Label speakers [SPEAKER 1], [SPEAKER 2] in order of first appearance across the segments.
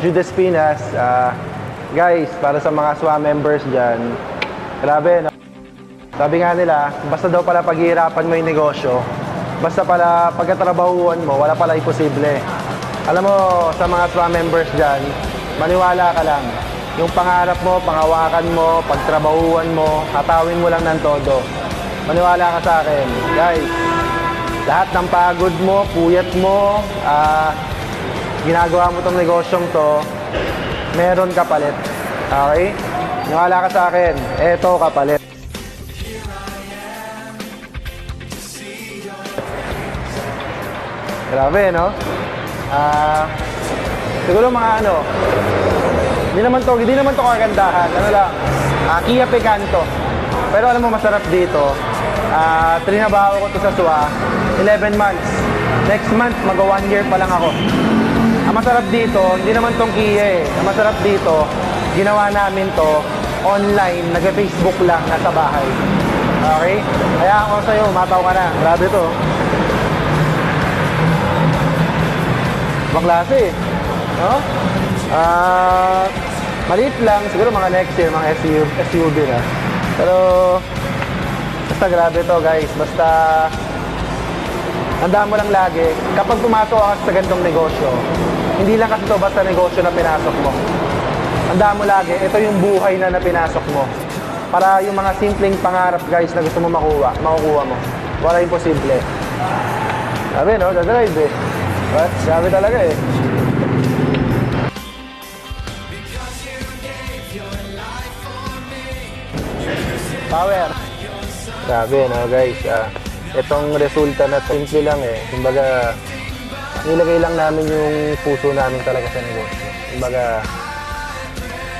[SPEAKER 1] Judas Pinas. Guys, para sa mga SWA members dyan, grabe, no? Sabi nga nila, basta daw pala paghihirapan mo yung negosyo, basta pala pagkatrabahuan mo, wala pala imposible. Alam mo, sa mga SWA members dyan, maniwala ka lang. Yung pangarap mo, panghawakan mo, pagtrabahuan mo, hatawin mo lang ng todo. Maniwala ka sa akin. Guys, lahat ng pagod mo, puyat mo, ginagawa mo tong negosyong to, meron kapalit. Okay? Maniwala ka sa akin. Eto kapalit. Grabe, no? Siguro mga hindi naman to kagandahan. Ano lang, Kia Picanto. Pero alam mo, masarap dito. Trinabaho ko to sa SWA, 11 months. Next month, mag-1 year pa lang ako. Ang masarap dito, hindi naman tong Kia eh. Ang masarap dito, ginawa namin to online, nag-Facebook lang, nasa bahay. Okay? Kaya ako sa'yo, mataw ka na. Grabe to. Ibang klase eh. No? Maliit lang, siguro mga next year, mga SUV na. Pero, basta grabe to guys. Basta, tandaan mo lang lagi, kapag pumasok ka sa ganitong negosyo, hindi lang kasi to basta negosyo na pinasok mo. Tandaan mo lagi, ito yung buhay na pinasok mo. Para yung mga simpleng pangarap guys na gusto mo makukuha mo. Wala imposible. Sabi no, dadrive eh. But, sabi talaga eh. Power. Grabe no guys. Itong resulta na simple lang eh. Kumbaga, nilagay lang namin yung puso namin talaga sa negosyo. Kumbaga,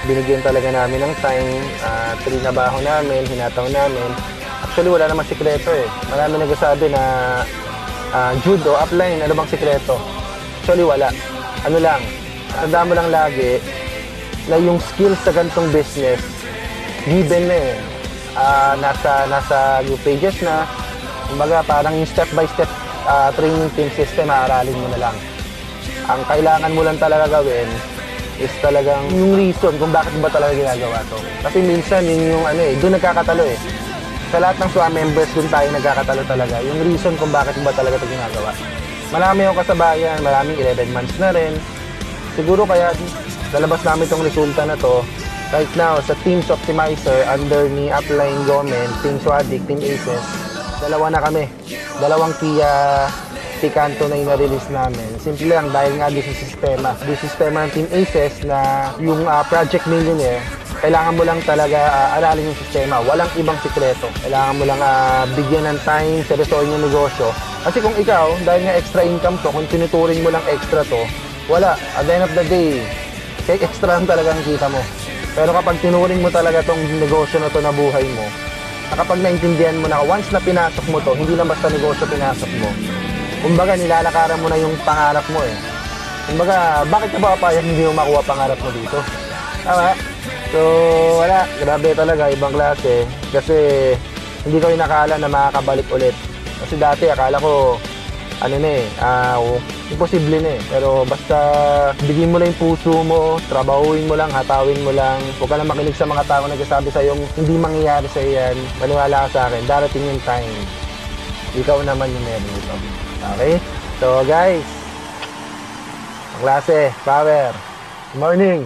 [SPEAKER 1] binigyan talaga namin ng time, trinabaho namin, hinataw namin. Actually, wala namang sikreto eh. Marami nagsasabi na Jude o upline, ano bang sikreto? Actually, wala. Ano lang, tandaan mo lang lagi na yung skills sa ganitong business, given na eh. Nasa new pages na. Kumbaga, parang yung step-by-step training team system, maaralin mo na lang. Ang kailangan mo lang talaga gawin is talagang yung reason kung bakit ba talaga ginagawa to. Kasi minsan yun yung doon nagkakatalo eh. Sa lahat ng SWA members, doon tayo nagkakatalo talaga. Yung reason kung bakit ba talaga ito ginagawa. Marami yung kasabayan, maraming 11 months na rin. Siguro kaya lalabas namin itong resulta na to. Right now, sa Teams Optimizer, under ni Upline Gomen, Team Swadik, Team Aces, dalawa na kami. Dalawang Kia Picanto na i-release namin. Simple lang, dahil nga di sistema ng Team Aces na yung Project Millionaire, kailangan mo lang talaga aralin yung sistema. Walang ibang sikreto. Kailangan mo lang bigyan ng time, seryosohin yung negosyo. Kasi kung ikaw, dahil nga extra income to, kung tinuturing mo lang extra to, wala. At the end of the day, kaya extra lang talaga ang kita mo. Pero kapag tinuring mo talaga tong negosyo na to na buhay mo, kapag naintindihan mo na once na pinasok mo to, hindi lang basta negosyo pinasok mo. Kumbaga, nilalakaran mo na yung pangarap mo eh. Kumbaga, bakit ka ba papayag hindi mo makuha pangarap mo dito? Tama? So, wala. Grabe talaga, ibang klase. Kasi, hindi ko inakala na makakabalik ulit. Kasi dati, akala ko, imposible na eh. Pero basta, bigyan mo lang yung puso mo, trabahuin mo lang, hatawin mo lang. Huwag ka lang makinig sa mga tao na nagsasabi sa'yo hindi mangyayari sa'yo yan. Maniwala ka sa akin, darating yung time. Ikaw naman yung meron ito. Okay? So guys, ang klase, power. Good morning!